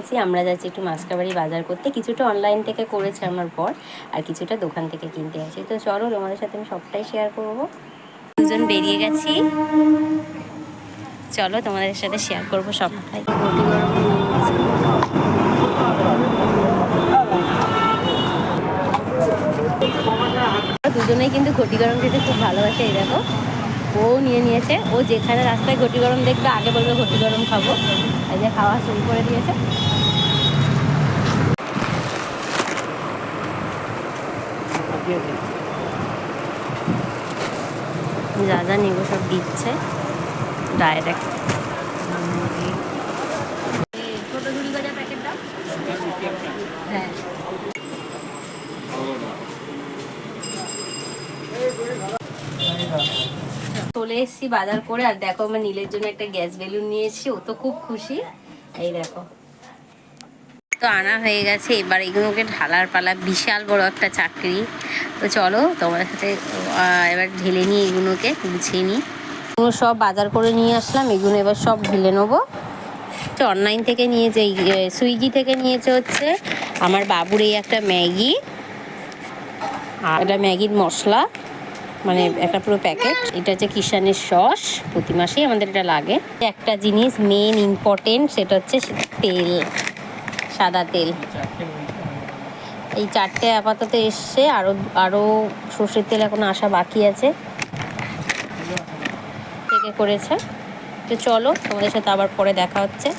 গেছি, আমরা যাচ্ছি একটু মাসকাবাড়ি বাজার করতে। কিছুটা অনলাইন থেকে করেছে আমার বর, আর কিছুটা দোকান থেকে কিনতে আসি। তো চলো তোমাদের সাথে আমি সবটাই শেয়ার করব। দুজন বেরিয়ে গেছি, চলো তোমাদের সাথে শেয়ার করব সবটাই। ঘটি গরম দুজনেই কিন্তু ঘটি গরম খেতে খুব ভালোবাসে। এই দেখো, ও নিয়ে নিয়েছে। ও যেখানে রাস্তায় ঘটি গরম দেখবে আগে বলবে ঘটি গরম খাবো। এই যে খাওয়া শুরু করে দিয়েছে। যা যা নেব সব দিচ্ছে ডাইরেক্ট। ছোটো ঝুড়ি গজা প্যাকেটটা, হ্যাঁ। চলে এসেছি বাজার করে, আর দেখো আমার নীলের জন্য একটা গ্যাস বেলুন নিয়ে এসেছি। ও তো খুব খুশি। এই দেখো, তো আনা হয়ে গেছে। এবার এগুলোকে ঢালার পালা। বিশাল বড় একটা চাকরি। তো চলো তোমাদের সাথে এবার ঢেলে নিই, এগুলোকে গুছিয়ে নিই। এগুলো সব বাজার করে নিয়ে আসলাম, এগুলো এবার সব ঢেলে নেবো। অনলাইন থেকে নিয়েছে, সুইগি থেকে নিয়েছে হচ্ছে আমার বাবুর এই একটা ম্যাগি, আর এটা ম্যাগির মশলা, মানে একটা পুরো প্যাকেট। এটা হচ্ছে কিষানের সস, প্রতি মাসেই আমাদের এটা লাগে। একটা জিনিস মেন ইম্পর্টেন্ট, সেটা হচ্ছে তেল, সাদা তেল। এই চারটে আপাতত এসছে, আরও সর্ষের তেল এখন আসা বাকি আছে, থেকে করেছে। তো চলো তোমাদের সাথে আবার পরে দেখা হচ্ছে।